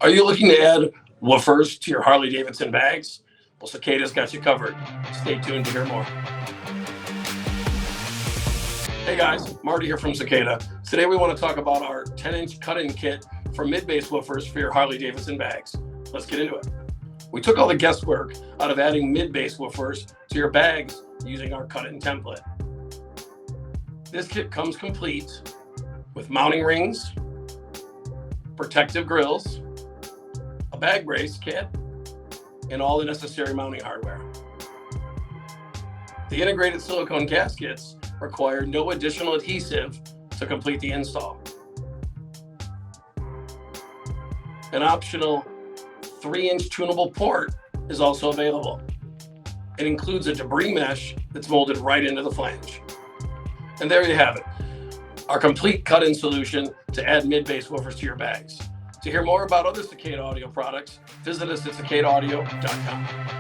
Are you looking to add woofers to your Harley-Davidson bags? Well, Cicada's got you covered. Stay tuned to hear more. Hey guys, Marty here from Cicada. Today we want to talk about our 10-inch cut-in kit for mid-bass woofers for your Harley-Davidson bags. Let's get into it. We took all the guesswork out of adding mid-bass woofers to your bags using our cut-in template. This kit comes complete with mounting rings, protective grills, a bag brace kit, and all the necessary mounting hardware. The integrated silicone gaskets require no additional adhesive to complete the install. An optional 3-inch tunable port is also available. It includes a debris mesh that's molded right into the flange. And there you have it, our complete cut-in solution to add mid-bass woofers to your bags. To hear more about other Cicada Audio products, visit us at cicadaaudio.com.